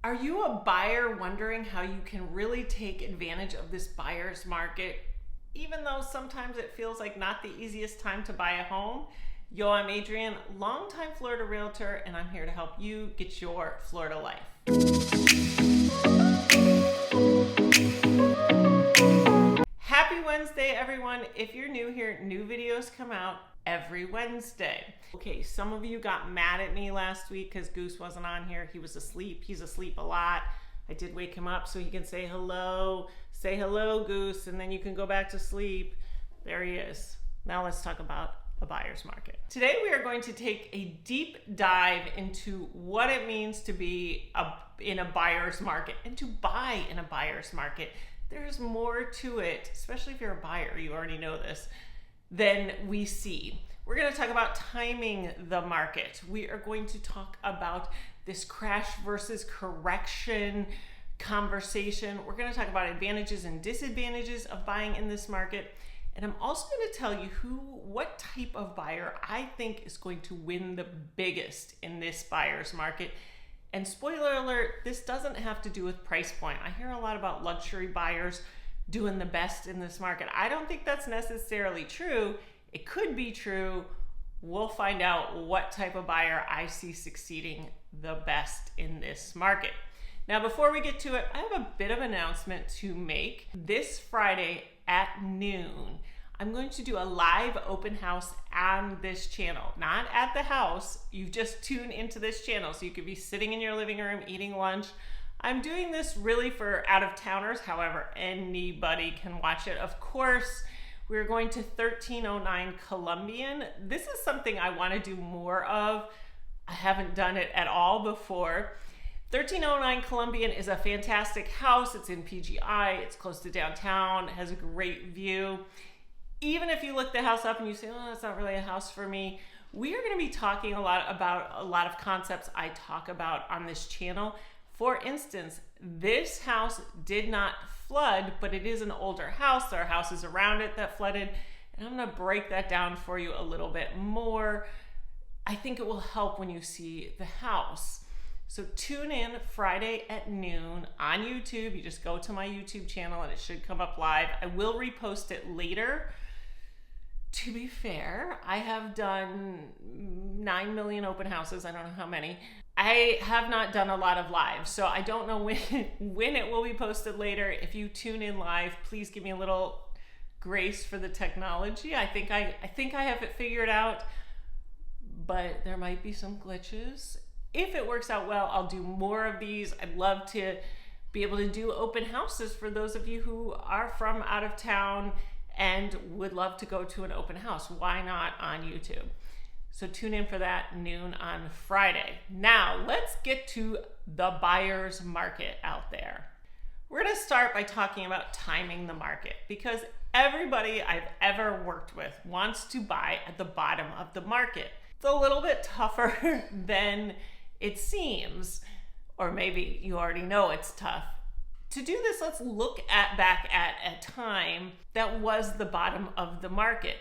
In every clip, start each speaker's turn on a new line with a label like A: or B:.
A: Are you a buyer wondering how you can really take advantage of this buyer's market, even though sometimes it feels like not the easiest time to buy a home? Yo, I'm Adrienne, longtime Florida realtor, and I'm here to help you get your Florida life. Happy Wednesday, everyone. If you're new here, new videos come out every Wednesday. Okay, some of you got mad at me last week because Goose wasn't on here. He was asleep. He's asleep a lot. I did wake him up so he can say hello. Say hello, Goose, and then you can go back to sleep. There he is. Now let's talk about a buyer's market. Today we are going to take a deep dive into what it means to be in a buyer's market and to buy in a buyer's market. There's more to it, especially if you're a buyer, you already know this, than we see. We're going to talk about timing the market. We are going to talk about this crash versus correction conversation. We're going to talk about advantages and disadvantages of buying in this market. And I'm also going to tell you what type of buyer I think is going to win the biggest in this buyer's market. And spoiler alert, this doesn't have to do with price point. I hear a lot about luxury buyers doing the best in this market. I don't think that's necessarily true. It could be true. We'll find out what type of buyer I see succeeding the best in this market. Now, before we get to it, I have a bit of an announcement to make. This Friday at noon, I'm going to do a live open house on this channel, not at the house. You just tune into this channel, so you could be sitting in your living room eating lunch. I'm doing this really for out-of-towners, however, anybody can watch it. Of course, we're going to 1309 Columbian. This is something I want to do more of. I haven't done it at all before. 1309 Columbian is a fantastic house. It's in PGI, it's close to downtown, has a great view. Even if you look the house up and you say, oh, that's not really a house for me, we are going to be talking a lot about a lot of concepts I talk about on this channel. For instance, this house did not flood, but it is an older house. There are houses around it that flooded, and I'm going to break that down for you a little bit more. I think it will help when you see the house. So tune in Friday at noon on YouTube. You just go to my YouTube channel and it should come up live. I will repost it later. To be fair, I have done 9 million open houses. I don't know how many. I have not done a lot of live, so I don't know when it will be posted later. If you tune in live, please give me a little grace for the technology. I think I have it figured out, but there might be some glitches. If it works out well, I'll do more of these. I'd love to be able to do open houses for those of you who are from out of town and would love to go to an open house. Why not on YouTube? So tune in for that noon on Friday. Now, let's get to the buyer's market out there. We're going to start by talking about timing the market, because everybody I've ever worked with wants to buy at the bottom of the market. It's a little bit tougher than it seems, or maybe you already know it's tough. To do this, let's look back at a time that was the bottom of the market.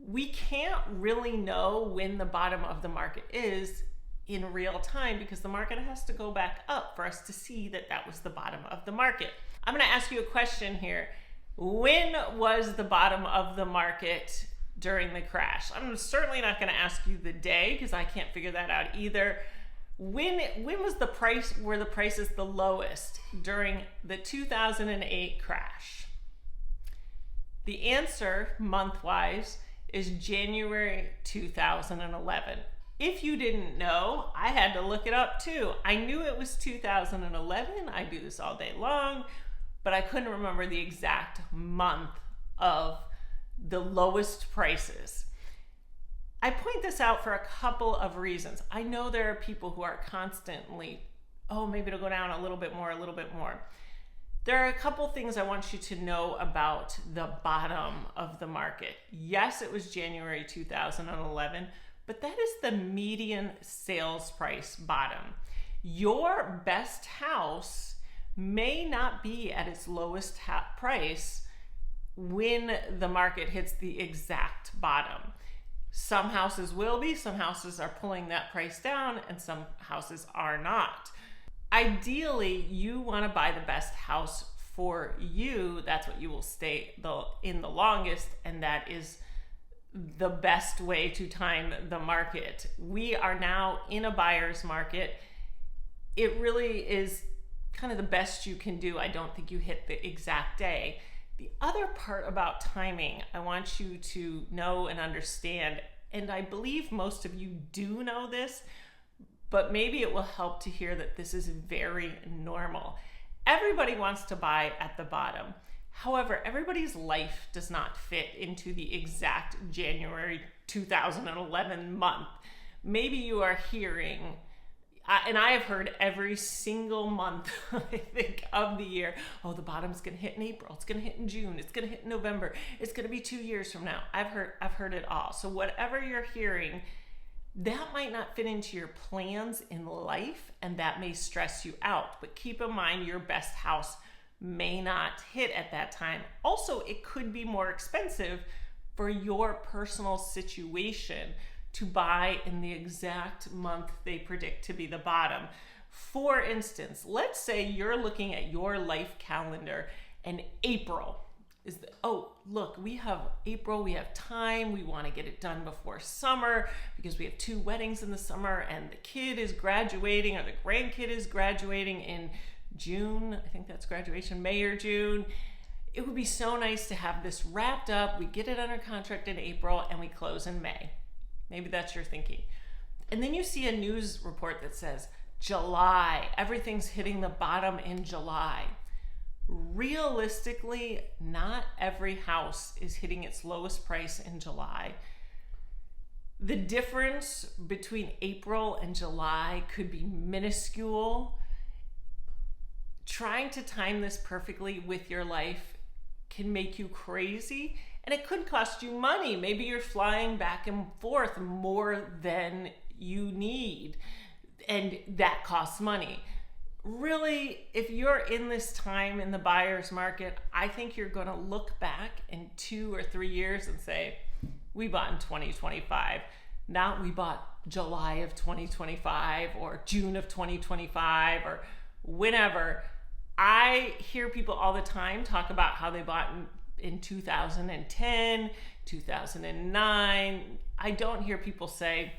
A: We can't really know when the bottom of the market is in real time because the market has to go back up for us to see that that was the bottom of the market. I'm going to ask you a question here. When was the bottom of the market during the crash? I'm certainly not going to ask you the day because I can't figure that out either. When was the price, were the prices the lowest during the 2008 crash? The answer, month-wise, is January 2011. If you didn't know, I had to look it up too. I knew it was 2011. I do this all day long, but I couldn't remember the exact month of the lowest prices. I point this out for a couple of reasons. I know there are people who are constantly, oh, maybe it'll go down a little bit more, a little bit more. There are a couple things I want you to know about the bottom of the market. Yes, it was January 2011, but that is the median sales price bottom. Your best house may not be at its lowest price when the market hits the exact bottom. Some houses will be, some houses are pulling that price down, and some houses are not. Ideally, you want to buy the best house for you. That's what you will stay in the longest, and that is the best way to time the market. We are now in a buyer's market. It really is kind of the best you can do. I don't think you hit the exact day. The other part about timing, I want you to know and understand, and I believe most of you do know this, but maybe it will help to hear that this is very normal. Everybody wants to buy at the bottom. However, everybody's life does not fit into the exact January 2011 month. Maybe you are hearing, and I have heard every single month, I think, of the year, oh, the bottom's gonna hit in April, it's gonna hit in June, it's gonna hit in November, it's gonna be 2 years from now. I've heard it all. So whatever you're hearing, that might not fit into your plans in life, and that may stress you out. But keep in mind, your best house may not hit at that time. Also, it could be more expensive for your personal situation to buy in the exact month they predict to be the bottom. For instance, let's say you're looking at your life calendar and April is oh, look, we have April, we have time, we want to get it done before summer because we have 2 weddings in the summer and the kid is graduating or the grandkid is graduating in June. I think that's graduation, May or June. It would be so nice to have this wrapped up. We get it under contract in April and we close in May. Maybe that's your thinking. And then you see a news report that says July, everything's hitting the bottom in July. Realistically, not every house is hitting its lowest price in July. The difference between April and July could be minuscule. Trying to time this perfectly with your life can make you crazy, and it could cost you money. Maybe you're flying back and forth more than you need, and that costs money. Really, if you're in this time in the buyer's market, I think you're going to look back in 2 or 3 years and say, we bought in 2025. Not we bought July of 2025 or June of 2025 or whenever. I hear people all the time talk about how they bought in 2010, 2009. I don't hear people say,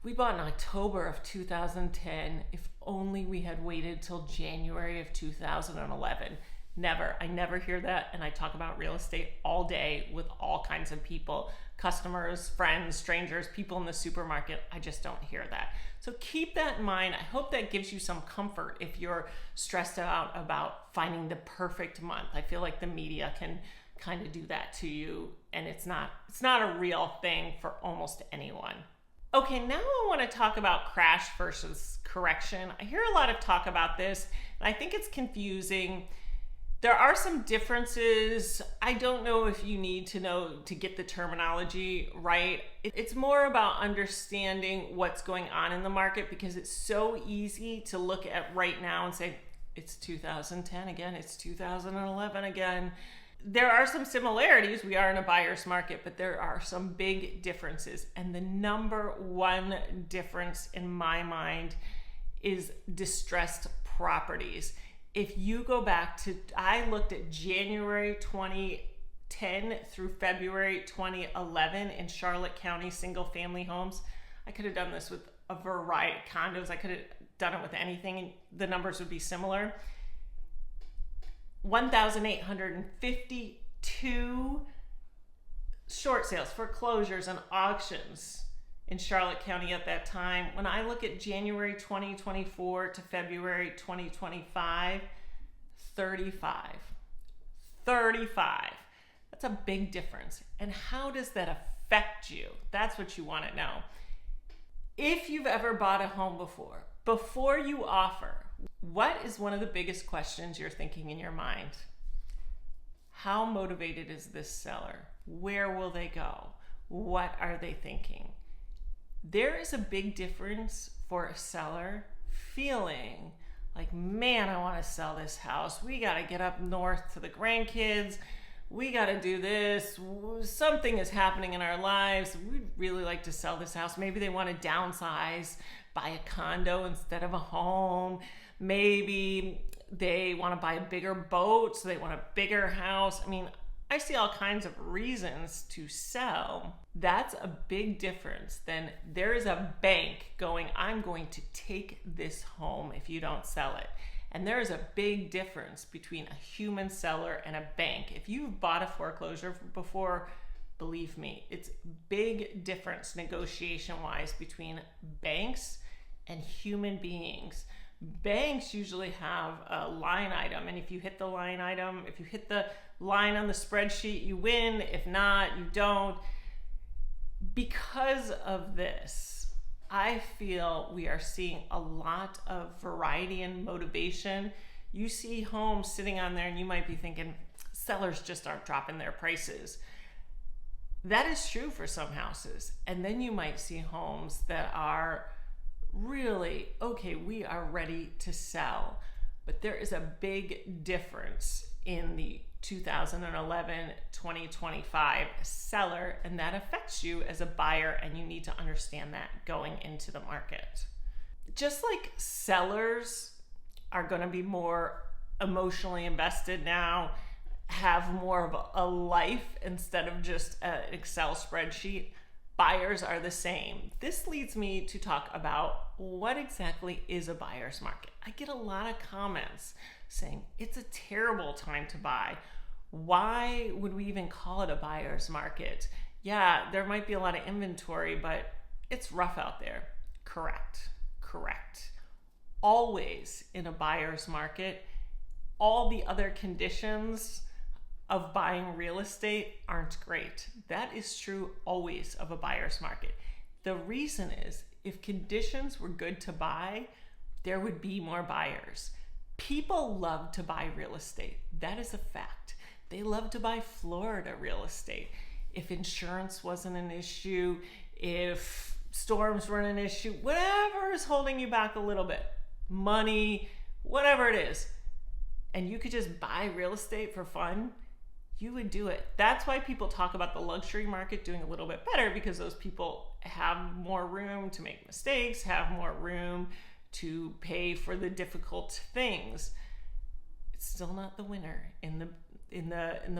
A: we bought in October of 2010. If only we had waited till January of 2011. Never. I never hear that. And I talk about real estate all day with all kinds of people, customers, friends, strangers, people in the supermarket. I just don't hear that. So keep that in mind. I hope that gives you some comfort if you're stressed out about finding the perfect month. I feel like the media can kind of do that to you, and it's not a real thing for almost anyone. Okay, now I want to talk about crash versus correction. I hear a lot of talk about this, and I think it's confusing. There are some differences. I don't know if you need to know to get the terminology right. It's more about understanding what's going on in the market, because it's so easy to look at right now and say, it's 2010 again, it's 2011 again. There are some similarities. We are in a buyer's market, but there are some big differences. And the number one difference in my mind is distressed properties. If you go back to, I looked at January 2010 through February 2011 in Charlotte County single family homes. I could have done this with a variety of condos. I could have done it with anything and the numbers would be similar. 1,852 short sales, foreclosures, and auctions in Charlotte County at that time. When I look at January 2024 to February 2025, 35. That's a big difference. And how does that affect you? That's what you want to know. If you've ever bought a home before you offer, what is one of the biggest questions you're thinking in your mind? How motivated is this seller? Where will they go? What are they thinking? There is a big difference for a seller feeling like, man, I want to sell this house. We got to get up north to the grandkids. We got to do this. Something is happening in our lives. We'd really like to sell this house. Maybe they want to downsize, buy a condo instead of a home. Maybe they want to buy a bigger boat, so they want a bigger house. I mean, I see all kinds of reasons to sell. That's a big difference than there is a bank going, I'm going to take this home if you don't sell it. And there is a big difference between a human seller and a bank. If you've bought a foreclosure before, believe me, it's big difference negotiation-wise between banks and human beings. Banks usually have a line item, and if you hit the line item, if you hit the line on the spreadsheet, you win. If not, you don't. Because of this, I feel we are seeing a lot of variety and motivation. You see homes sitting on there and you might be thinking, sellers just aren't dropping their prices. That is true for some houses. And then you might see homes that are really, okay, we are ready to sell. But there is a big difference in the 2011-2025 seller, and that affects you as a buyer, and you need to understand that going into the market. Just like sellers are going to be more emotionally invested now, have more of a life instead of just an Excel spreadsheet, buyers are the same. This leads me to talk about what exactly is a buyer's market. I get a lot of comments saying it's a terrible time to buy. Why would we even call it a buyer's market? Yeah, there might be a lot of inventory, but it's rough out there. Correct. Always in a buyer's market, all the other conditions of buying real estate aren't great. That is true always of a buyer's market. The reason is, if conditions were good to buy, there would be more buyers. People love to buy real estate. That is a fact. They love to buy Florida real estate. If insurance wasn't an issue, if storms weren't an issue, whatever is holding you back a little bit, money, whatever it is, and you could just buy real estate for fun, you would do it. That's why people talk about the luxury market doing a little bit better, because those people have more room to make mistakes, have more room to pay for the difficult things. It's still not the winner in the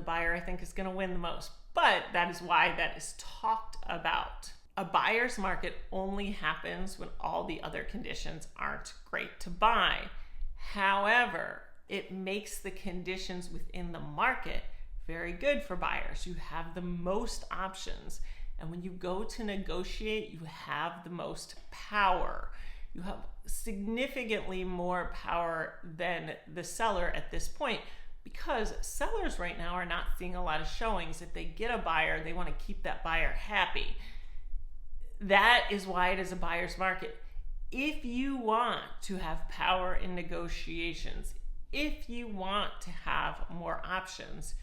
A: buyer I think is going to win the most, but that is why that is talked about. A buyer's market only happens when all the other conditions aren't great to buy. However, it makes the conditions within the market very good for buyers. You have the most options, and when you go to negotiate, you have the most power. You have significantly more power than the seller at this point, because sellers right now are not seeing a lot of showings. If they get a buyer, they want to keep that buyer happy. That is why it is a buyer's market. If you want to have power in negotiations, if you want to have more options,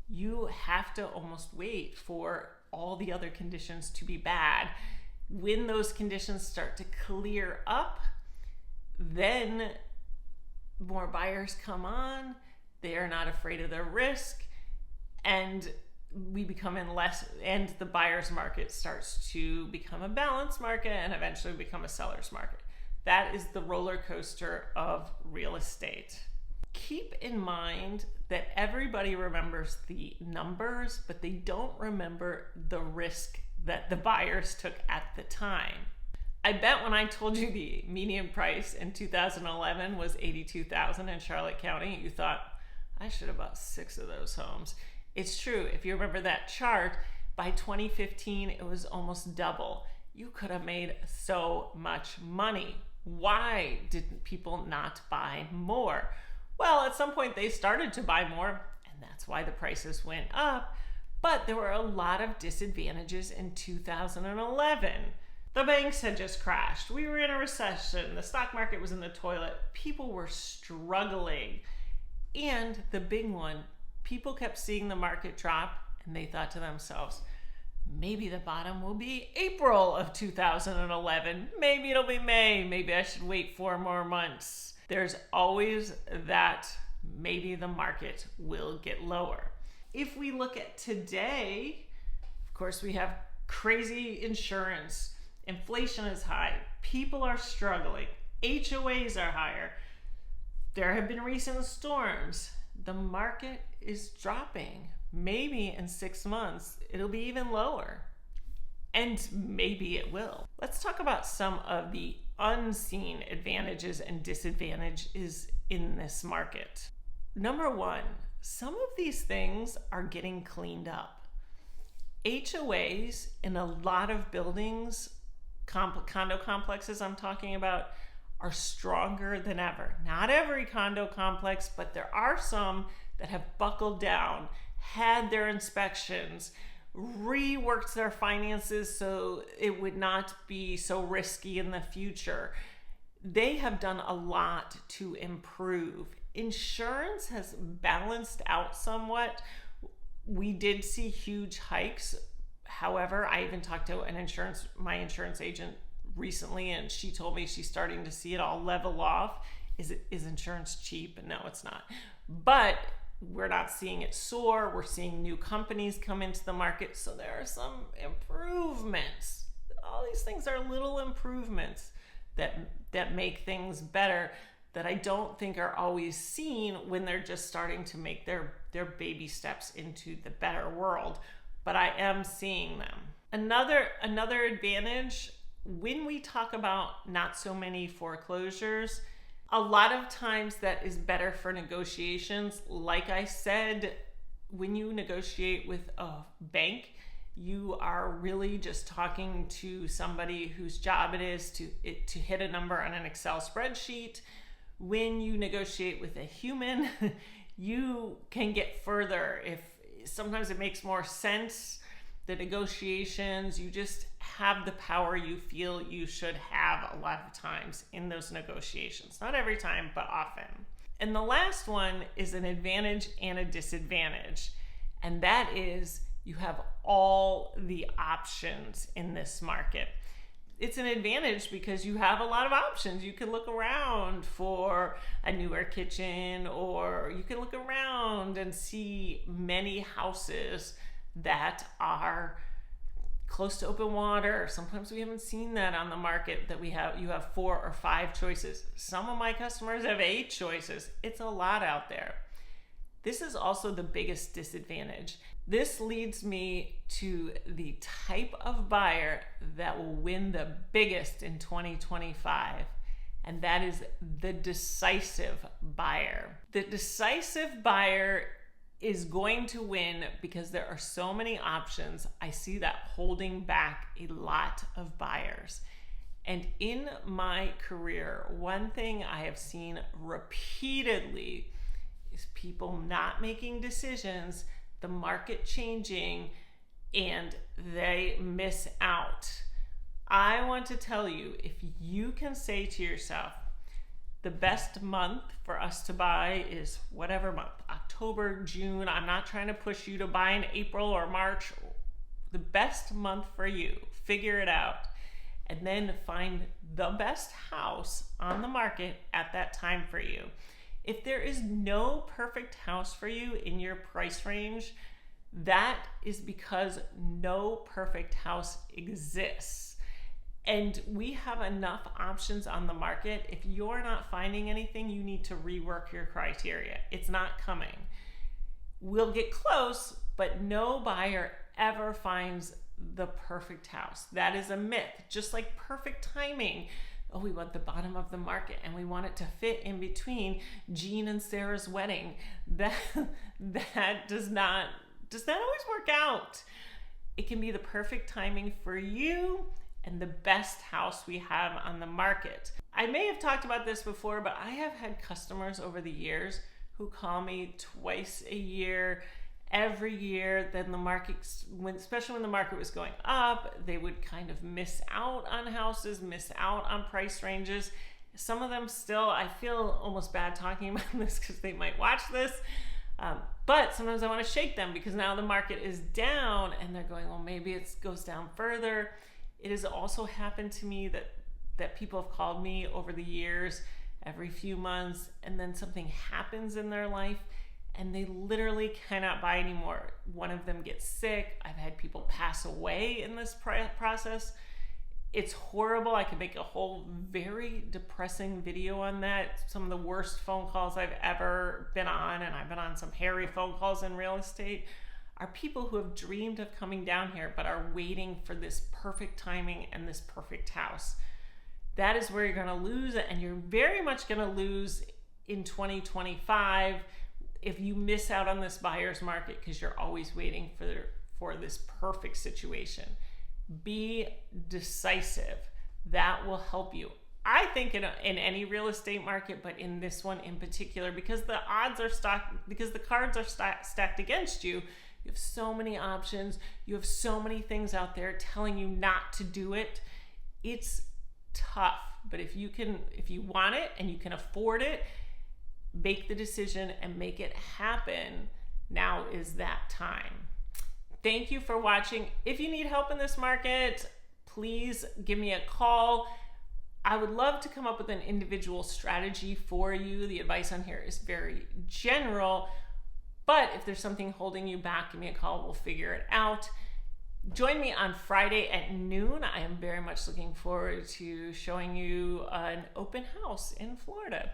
A: you have to almost wait for all the other conditions to be bad. When those conditions start to clear up, then more buyers come on. They are not afraid of the risk, and we become in less, and the buyer's market starts to become a balanced market and eventually become a seller's market. That is the roller coaster of real estate. Keep in mind that everybody remembers the numbers, but they don't remember the risk that the buyers took at the time. I bet when I told you the median price in 2011 was $82,000 in Charlotte County, you thought, I should have bought 6 of those homes. It's true. If you remember that chart, by 2015, it was almost double. You could have made so much money. Why didn't people not buy more? Well, at some point they started to buy more, and that's why the prices went up. But there were a lot of disadvantages in 2011. The banks had just crashed. We were in a recession. The stock market was in the toilet. People were struggling. And the big one, people kept seeing the market drop, and they thought to themselves, maybe the bottom will be April of 2011. Maybe it'll be May. Maybe I should wait 4 more months. There's always that maybe the market will get lower. If we look at today, of course, we have crazy insurance. Inflation is high. People are struggling. HOAs are higher. There have been recent storms. The market is dropping. Maybe in 6 months, it'll be even lower. And maybe it will. Let's talk about some of the unseen advantages and disadvantages in this market. Number one, some of these things are getting cleaned up. HOAs in a lot of buildings, condo complexes I'm talking about, are stronger than ever. Not every condo complex, but there are some that have buckled down, had their inspections, reworked their finances so it would not be so risky in the future. They have done a lot to improve. Insurance has balanced out somewhat. We did see huge hikes. However, I even talked to my insurance agent recently, and she told me she's starting to see it all level off. Is insurance cheap? No, it's not. But we're not seeing it soar. We're seeing new companies come into the market. So there are some improvements. All these things are little improvements that make things better that I don't think are always seen when they're just starting to make their baby steps into the better world. But I am seeing them. Another advantage, when we talk about not so many foreclosures, a lot of times that is better for negotiations. Like I said, when you negotiate with a bank, you are really just talking to somebody whose job it is to hit a number on an Excel spreadsheet. When you negotiate with a human, you can get further. Sometimes it makes more sense. The negotiations, you just have the power you feel you should have a lot of times in those negotiations. Not every time, but often. And the last one is an advantage and a disadvantage. And that is you have all the options in this market. It's an advantage because you have a lot of options. You can look around for a newer kitchen, or you can look around and see many houses that are close to open water. Sometimes we haven't seen that on the market, that you have 4 or 5 choices. Some of my customers have 8 choices. It's a lot out there. This is also the biggest disadvantage. This leads me to the type of buyer that will win the biggest in 2025, and that is the decisive buyer. The decisive buyer is going to win because there are so many options. I see that holding back a lot of buyers. And in my career, one thing I have seen repeatedly is people not making decisions, the market changing, and they miss out. I want to tell you, if you can say to yourself, the best month for us to buy is whatever month, October, June. I'm not trying to push you to buy in April or March. The best month for you, figure it out, and then find the best house on the market at that time for you. If there is no perfect house for you in your price range, that is because no perfect house exists. And we have enough options on the market. If you're not finding anything, you need to rework your criteria. It's not coming. We'll get close, but no buyer ever finds the perfect house. That is a myth. Just like perfect timing. Oh, we want the bottom of the market and we want it to fit in between Jean and Sarah's wedding. That does not always work out. It can be the perfect timing for you and the best house we have on the market. I may have talked about this before, but I have had customers over the years who call me twice a year, every year. Then the market, especially when the market was going up, they would kind of miss out on houses, miss out on price ranges. Some of them still, I feel almost bad talking about this because they might watch this. But sometimes I want to shake them because now the market is down and they're going, well, maybe it goes down further. It has also happened to me that people have called me over the years, every few months, and then something happens in their life and they literally cannot buy anymore. One of them gets sick. I've had people pass away in this process. It's horrible. I could make a whole very depressing video on that. Some of the worst phone calls I've ever been on, and I've been on some hairy phone calls in real estate, are people who have dreamed of coming down here but are waiting for this perfect timing and this perfect house. That is where you're going to lose, and you're very much going to lose in 2025 if you miss out on this buyer's market because you're always waiting for this perfect situation. Be decisive. That will help you. I think in any real estate market, but in this one in particular, because the odds are stacked, because the cards are stacked against you, you have so many options. You have so many things out there telling you not to do it. It's tough, but if you want it and you can afford it, make the decision and make it happen. Now is that time. Thank you for watching. If you need help in this market, please give me a call. I would love to come up with an individual strategy for you. The advice on here is very general, but if there's something holding you back, give me a call. We'll figure it out. Join me on Friday at noon. I am very much looking forward to showing you an open house in Florida.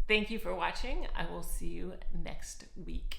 A: Thank you for watching. I will see you next week.